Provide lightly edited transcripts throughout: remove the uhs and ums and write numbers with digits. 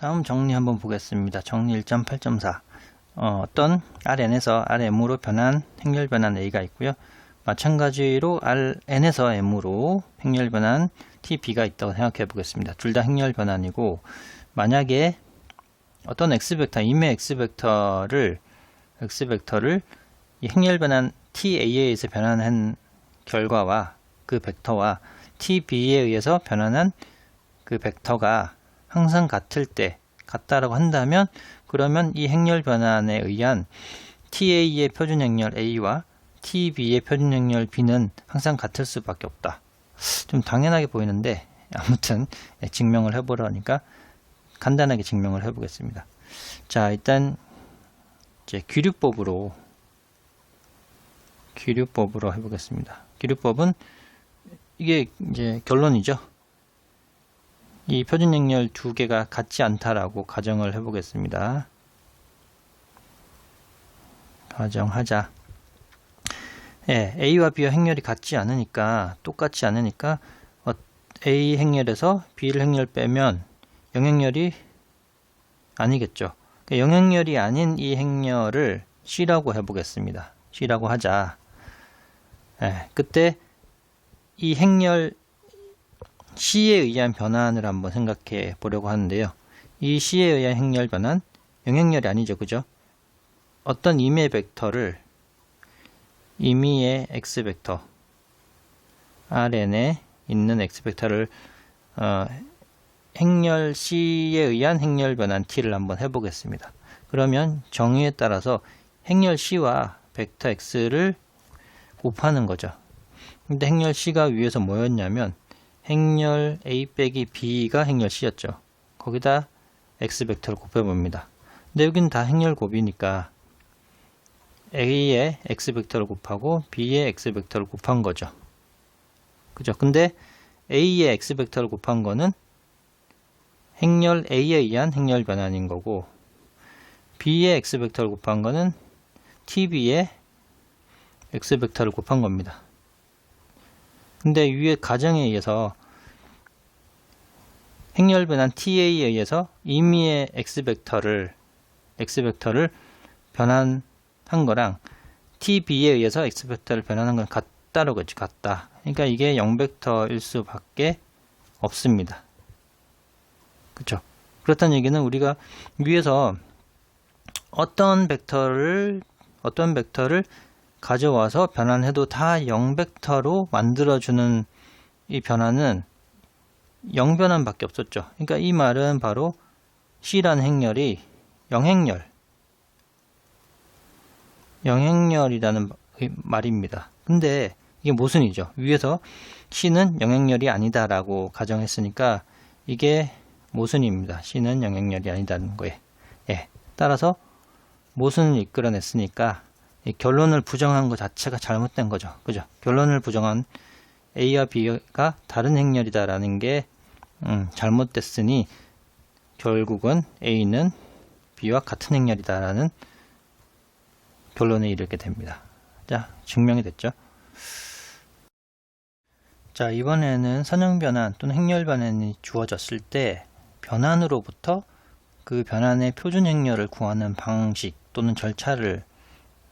다음 정리 한번 보겠습니다. 정리 1.8.4 어떤 Rn에서 Rm으로 변한 행렬 변환 A가 있고요. 마찬가지로 Rn에서 M으로 행렬 변환 TB가 있다고 생각해 보겠습니다. 둘 다 행렬 변환이고, 만약에 어떤 X벡터, 임의 X벡터를 이 행렬 변환 TA에 의해서 변환한 결과와 그 벡터와 TB에 의해서 변환한 그 벡터가 항상 같다라고 한다면, 그러면 이 행렬 변환에 의한 TA의 표준 행렬 A와 TB의 표준 행렬 B는 항상 같을 수밖에 없다. 좀 당연하게 보이는데, 아무튼 증명을 해보려니까 간단하게 증명을 해보겠습니다. 자, 일단 이제 귀류법으로 해보겠습니다. 귀류법은 이게 이제 결론이죠. 이 표준 행렬 두 개가 같지 않다라고 가정을 해보겠습니다. 가정하자. 예, A와 B와 행렬이 똑같지 않으니까 A 행렬에서 B를 행렬 빼면 영행렬이 아니겠죠. 영행렬이 아닌 이 행렬을 C라고 해보겠습니다. C라고 하자. 예, 그때 이 행렬 C에 의한 변환을 한번 생각해 보려고 하는데요. 이 C에 의한 행렬 변환, 영행렬이 아니죠, 그죠? 어떤 임의 벡터를, 임의의 X벡터, Rn에 있는 X벡터를 행렬 C에 의한 행렬 변환 T를 한번 해보겠습니다. 그러면 정의에 따라서 행렬 C와 벡터 X를 곱하는 거죠. 근데 행렬 C가 위에서 뭐였냐면 행렬 A 빼기 B가 행렬 C였죠. 거기다 X벡터를 곱해봅니다. 근데 여기는 다 행렬 곱이니까 A의 X벡터를 곱하고 B의 X벡터를 곱한 거죠. 그죠? 근데 A의 X벡터를 곱한 거는 행렬 A에 의한 행렬 변환인 거고, B의 X벡터를 곱한 거는 TB의 X벡터를 곱한 겁니다. 근데 위에 가정에 의해서 행렬 변환 TA에 의해서 임의의 X벡터를 변환한 거랑 TB에 의해서 X벡터를 변환한 건 같다라고 했죠. 같다. 그러니까 이게 0벡터일 수밖에 없습니다. 그렇죠? 그렇다는 얘기는 우리가 위에서 어떤 벡터를 가져와서 변환해도 다 0벡터로 만들어주는 이 변화는 0변환밖에 없었죠. 그러니까 이 말은 바로 C라는 행렬이 영행렬이라는 말입니다. 근데 이게 모순이죠. 위에서 C는 영행렬이 아니다라고 가정했으니까 이게 모순입니다. C는 영행렬이 아니다는 거에. 예. 따라서 모순을 이끌어냈으니까 이 결론을 부정한 것 자체가 잘못된 거죠. 그죠? 결론을 부정한 A와 B가 다른 행렬이다라는 게 잘못됐으니 결국은 A는 B와 같은 행렬이다라는 결론에 이르게 됩니다. 자, 증명이 됐죠? 자, 이번에는 선형 변환 또는 행렬 변환이 주어졌을 때 변환으로부터 그 변환의 표준 행렬을 구하는 방식 또는 절차를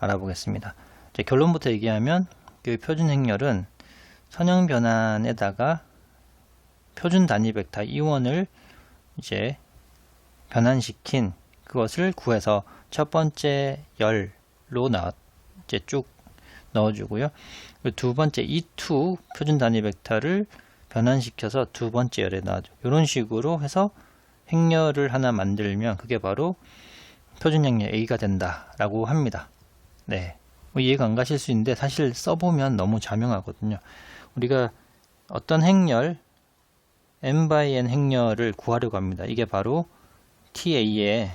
알아보겠습니다. 이제 결론부터 얘기하면 그 표준 행렬은 선형 변환에다가 표준 단위 벡터 E1을 이제 변환시킨 그것을 구해서 첫 번째 열로 이제 쭉 넣어주고요. 두 번째 E2 표준 단위 벡터를 변환시켜서 두 번째 열에 넣어줘. 이런 식으로 해서 행렬을 하나 만들면 그게 바로 표준 행렬 A가 된다라고 합니다. 네, 이해가 안 가실 수 있는데 사실 써보면 너무 자명하거든요. 우리가 어떤 행렬 n/n 행렬을 구하려고 합니다. 이게 바로 TA의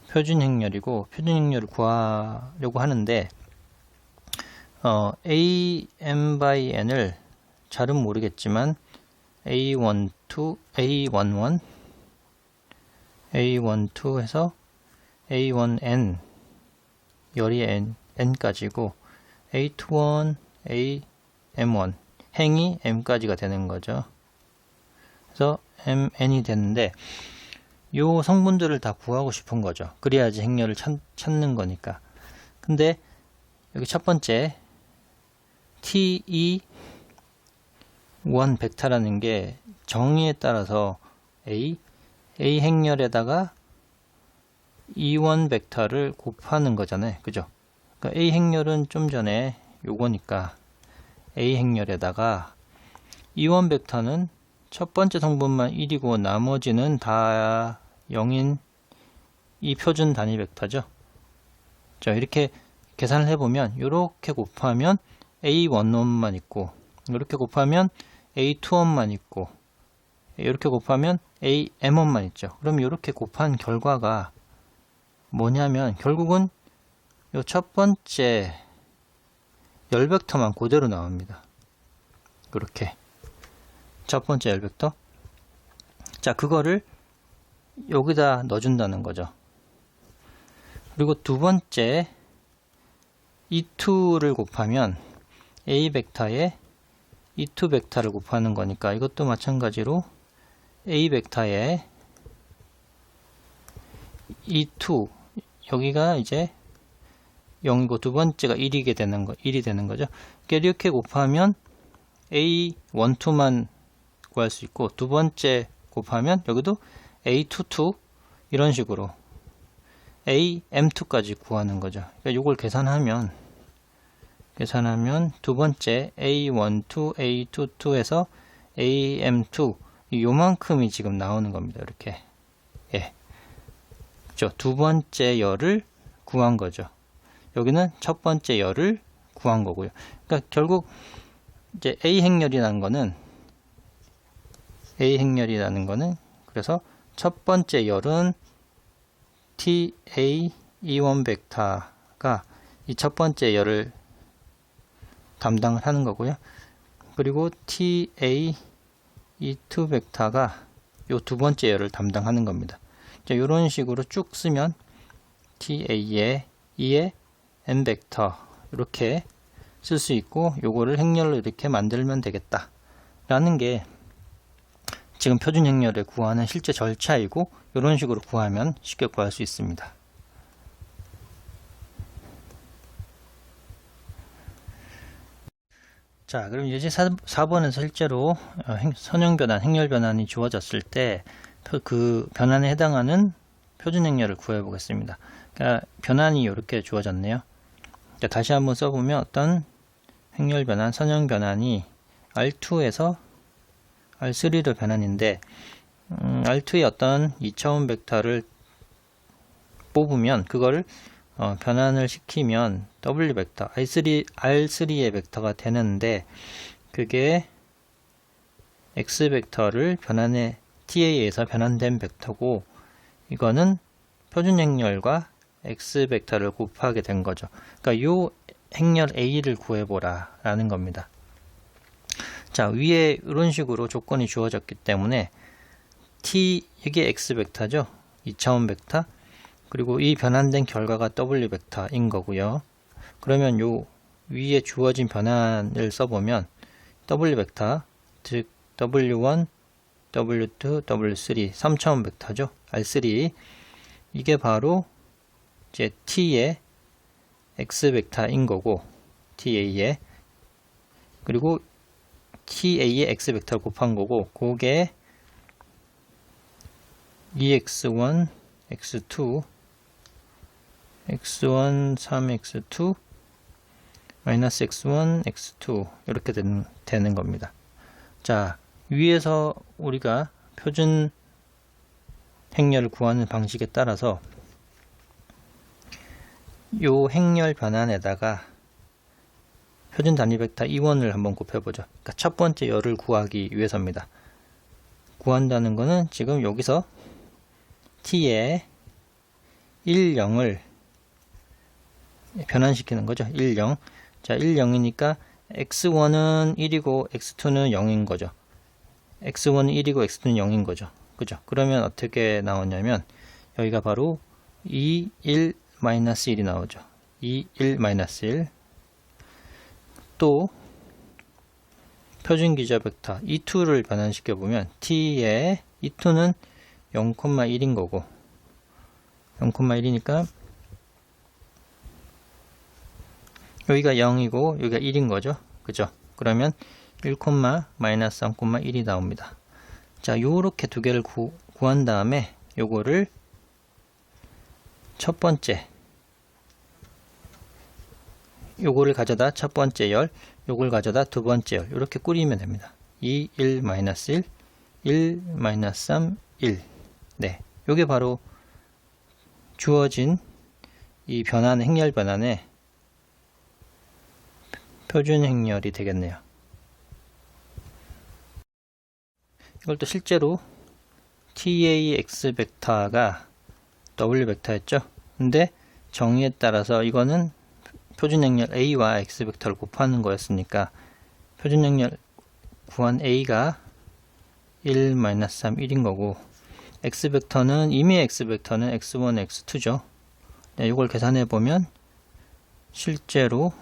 표준 행렬이고, 표준 행렬을 구하려고 하는데 A(n)/n을 잘은 모르겠지만 A12, A11, A12 해서 A1n 열이 n까지고 A21, AM1 행이 m까지가 되는 거죠. 그래서 mn이 됐는데 요 성분들을 다 구하고 싶은 거죠. 그래야지 행렬을 찾는 거니까. 근데 여기 첫 번째 te1 벡터라는 게 정의에 따라서 a 행렬에다가 E1 벡터를 곱하는 거잖아요. 그죠? 그러니까 A 행렬은 좀 전에 요거니까 A 행렬에다가 E1 벡터는 첫 번째 성분만 1이고 나머지는 다 0인 이 표준 단위 벡터죠. 자, 이렇게 계산을 해보면 이렇게 곱하면 A11만 있고 이렇게 곱하면 A21만 있고 이렇게 곱하면 AM1만 있죠. 그럼 이렇게 곱한 결과가 뭐냐면 결국은 요 첫 번째 열 벡터만 그대로 나옵니다. 이렇게 첫 번째 열 벡터. 자, 그거를 여기다 넣어준다는 거죠. 그리고 두 번째 E2를 곱하면 A 벡터에 E2 벡터를 곱하는 거니까 이것도 마찬가지로 A 벡터에 E2 여기가 이제 0이고 두 번째가 1이 되는 거죠. 그러니까 이렇게 곱하면 A12만 구할 수 있고 두 번째 곱하면 여기도 A22 이런 식으로 AM2까지 구하는 거죠. 그러니까 이걸 계산하면 두 번째 A12, A22에서 AM2 요만큼이 지금 나오는 겁니다. 이렇게. 예. 그렇죠. 두 번째 열을 구한 거죠. 여기는 첫 번째 열을 구한 거고요. 그러니까 결국 이제 A 행렬이라는 거는 그래서 첫 번째 열은 TA E1 벡터가 이 첫 번째 열을 담당을 하는 거고요. 그리고 TA E2 벡터가 요 두 번째 열을 담당하는 겁니다. 자, 이런 식으로 쭉 쓰면 TA의 2의 n 벡터 이렇게 쓸 수 있고 요거를 행렬로 이렇게 만들면 되겠다 라는 게 지금 표준 행렬을 구하는 실제 절차이고 이런 식으로 구하면 쉽게 구할 수 있습니다. 자, 그럼 이제 4번에서 실제로 선형 변환, 행렬 변환이 주어졌을 때 그 변환에 해당하는 표준 행렬을 구해 보겠습니다. 그러니까 변환이 이렇게 주어졌네요. 자, 다시 한번 써보면 어떤 행렬 변환, 선형 변환이 R2에서 R3로 변환인데 R2의 어떤 2차원 벡터를 뽑으면 그거를 변환을 시키면 W 벡터 R3의 벡터가 되는데 그게 X 벡터를 변환해 TA에서 변환된 벡터고 이거는 표준 행렬과 X 벡터를 곱하게 된 거죠. 그러니까 요 행렬 A를 구해보라 라는 겁니다. 자, 위에 이런 식으로 조건이 주어졌기 때문에 이게 X 벡터죠. 2차원 벡터. 그리고 이 변환된 결과가 W 벡터인 거고요. 그러면 요 위에 주어진 변환을 써보면 W 벡터, 즉 W1, W2, W3, 3차원 벡터죠. R3. 이게 바로 이제 T의 X 벡터인 거고, TA의. 그리고 TA의 X 벡터를 곱한 거고, 그게 EX1, X2, X1, 3X2, 마이너스 X1, X2 이렇게 되는 겁니다. 자, 위에서 우리가 표준 행렬을 구하는 방식에 따라서 요 행렬 변환에다가 표준 단위 벡터 E1을 한번 곱해보죠. 그러니까 첫 번째 열을 구하기 위해서입니다. 구한다는 거는 지금 여기서 T에 1, 0을 변환시키는 거죠. 1, 0. 자, 1, 0이니까 X1은 1이고 X2는 0인 거죠. X1은 1이고 X2는 0인 거죠. 그죠? 그러면 어떻게 나오냐면 여기가 바로 2, 1, 마이너스 1이 나오죠. 2, 1, 마이너스 1. 또 표준 기저 벡터 E2를 변환시켜 보면 t의 E2는 0,1인 거고 0,1이니까 여기가 0이고 여기가 1인 거죠. 그죠? 그러면 1, 마이너스 3,1이 나옵니다. 자, 요렇게 두 개를 구한 다음에 요거를 첫 번째 요거를 가져다 첫 번째 열, 요걸 가져다 두 번째 열 이렇게 꾸리면 됩니다. 2, 1, 마이너스 1, 1, 마이너스 3, 1. 네, 요게 바로 주어진 이 변환, 행렬 변환의 표준 행렬이 되겠네요. 이걸 또 실제로 TA X 벡터가 W 벡터였죠. 근데 정의에 따라서 이거는 표준 행렬 A와 X 벡터를 곱하는 거였으니까 표준 행렬 구한 A가 1, 마이너스 3, 1인 거고 X 벡터는 이미 X 벡터는 X1, X2죠. 네, 이걸 계산해 보면 실제로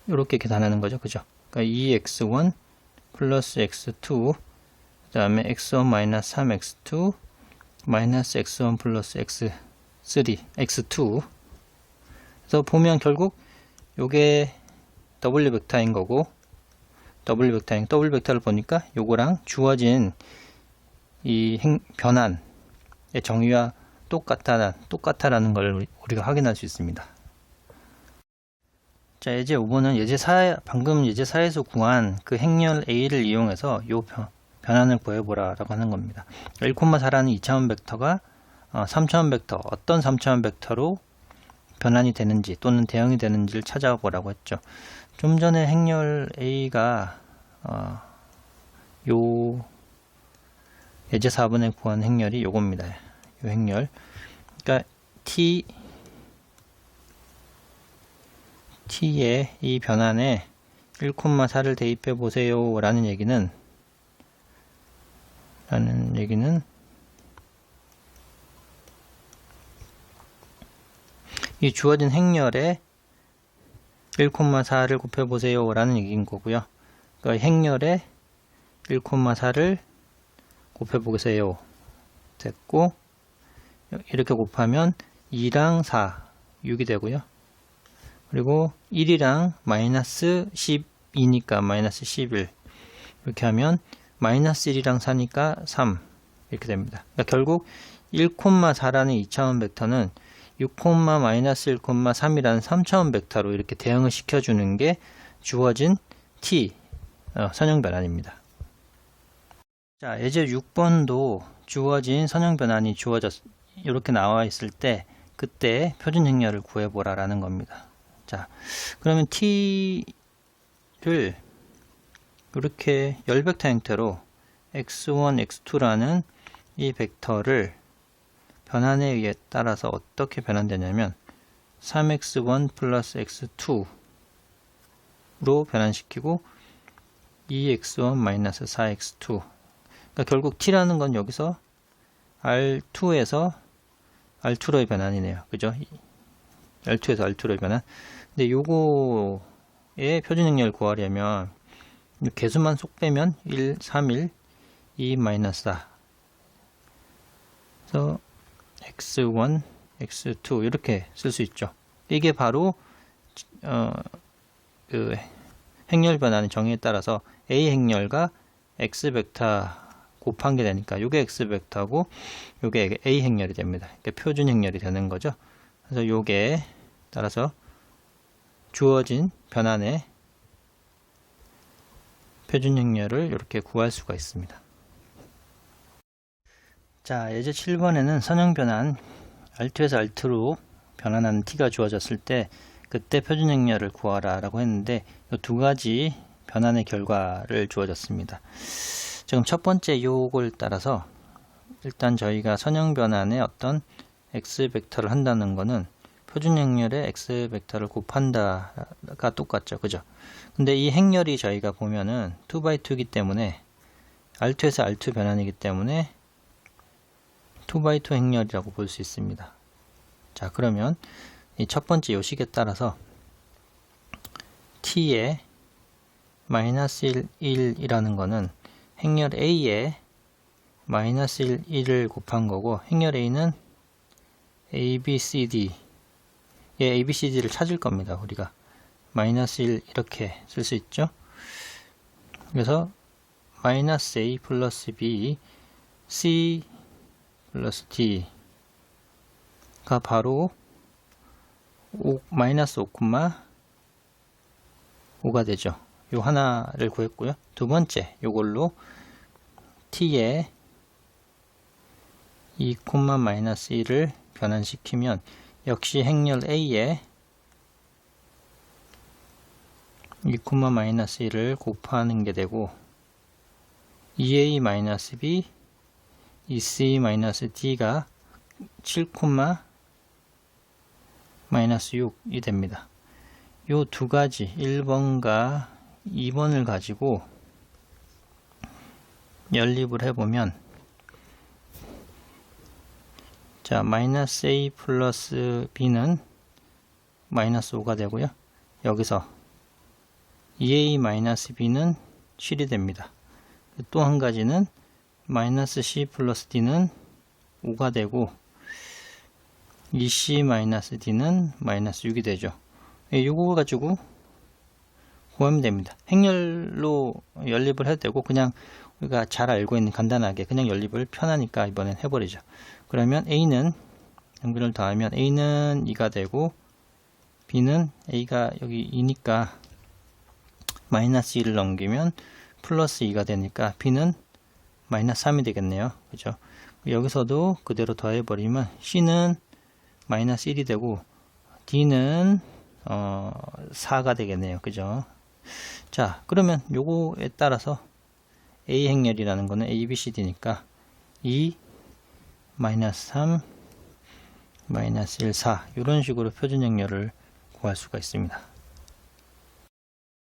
이렇게 계산하는 거죠. 그죠? 그러니까 2x1 플러스 x2 그 다음에 x1 마이너스 3x2 마이너스 x1 플러스 x3 x2 그래서 보면 결국 요게 W 벡터인 거고 W 벡터를 보니까 요거랑 주어진 이 변환의 정의와 똑같다라는 걸 우리가 확인할 수 있습니다. 자, 이제 5번은 방금 예제사에서 구한 그 행렬 A를 이용해서 요 변환을 구해보라 라고 하는 겁니다. 1,4라는 2차원 벡터가 3차원 벡터, 어떤 3차원 벡터로 변환이 되는지 또는 대응이 되는지를 찾아보라고 했죠. 좀 전에 행렬 A가 요 예제 4번에 구한 행렬이 요겁니다. 요 행렬. 그러니까 t의 이 변환에 1,4를 대입해 보세요 라는 얘기는 이 주어진 행렬에 1,4를 곱해 보세요 라는 얘기인 거고요. 그러니까 행렬에 1,4를 곱해 보세요 됐고 이렇게 곱하면 2랑 4 6이 되고요. 그리고 1이랑 마이너스 12니까 마이너스 11 이렇게 하면 마이너스 1이랑 4니까 3 이렇게 됩니다. 그러니까 결국 1,4라는 2차원 벡터는 6, 마이너스 1,3이라는 3차원 벡터로 이렇게 대응을 시켜주는 게 주어진 T 선형 변환입니다. 자, 예제 6번도 주어진 선형 변환이 이렇게 나와 있을 때 그때 표준 행렬을 구해보라 라는 겁니다. 자, 그러면 T를 이렇게 열벡터 형태로 x1, x2라는 이 벡터를 변환에 의해 따라서 어떻게 변환되냐면 3x1 플러스 x2로 변환시키고 2x1 마이너스 4x2 그러니까 결국 t라는 건 여기서 R2에서 R2로의 변환이네요. 그죠? R2에서 R2로의 변환. 근데 요거의 표준 행렬을 구하려면 개수만 쏙 빼면 1, 3, 1, 2, 마이너스 4 그래서 x1, x2 이렇게 쓸 수 있죠. 이게 바로 그 행렬 변환의 정의에 따라서 A 행렬과 X 벡터 곱한 게 되니까 요게 X 벡터고 요게 A 행렬이 됩니다. 그러니까 표준 행렬이 되는 거죠. 그래서 요게 따라서 주어진 변환의 표준 행렬을 이렇게 구할 수가 있습니다. 자, 예제 7번에는 선형 변환 R2에서 R2로 변환하는 T가 주어졌을 때 그때 표준 행렬을 구하라 라고 했는데 이 두 가지 변환의 결과를 주어졌습니다. 지금 첫 번째 요걸 따라서 일단 저희가 선형 변환의 어떤 X 벡터를 한다는 거는 표준 행렬에 X 벡터를 곱한다가 똑같죠. 그죠? 근데 이 행렬이 저희가 보면은 2x2이기 때문에 R2에서 R2 변환이기 때문에 2x2 행렬이라고 볼 수 있습니다. 자, 그러면 이 첫 번째 요식에 따라서 t의 마이너스 1, 1이라는 거는 행렬 A에 마이너스 1, 1을 곱한 거고, 행렬 A는 A, B, C, D, A, B, C, D를 찾을 겁니다. 우리가 마이너스 1 이렇게 쓸 수 있죠. 그래서 마이너스 A 플러스 B, C 플러스 D가 바로 마이너스 5,5가 되죠. 요 하나를 구했고요. 두 번째 요걸로 t에 2, 마이너스 1을 변환시키면 역시 행렬 A에 2, 마이너스 1을 곱하는 게 되고 2a 마이너스 b, 2c 마이너스 d가 7, 마이너스 6이 됩니다. 요 두 가지 1번과 2번을 가지고 연립을 해보면, 자, 마이너스 a 플러스 b는 마이너스 5가 되고요. 여기서 2a 마이너스 b는 7이 됩니다. 또 한 가지는 마이너스 c 플러스 d는 5가 되고 2c 마이너스 d는 마이너스 6이 되죠. 이거 가지고 구하면 됩니다. 행렬로 연립을 해도 되고, 그냥 우리가 잘 알고 있는 간단하게 그냥 연립을 편하니까 이번엔 해버리죠. 그러면 a는 연근을 더하면 a는 2가 되고, b는 a가 여기 2니까 마이너스 2를 넘기면 플러스 2가 되니까 b는 마이너스 3이 되겠네요. 그죠? 여기서도 그대로 더해버리면 c는 마이너스 1이 되고 d는 4가 되겠네요. 그죠? 자, 그러면 요거에 따라서 A 행렬이라는 거는 A, B, C, D니까 2, 마이너스 3, 마이너스 1, 4 이런 식으로 표준 행렬을 구할 수가 있습니다.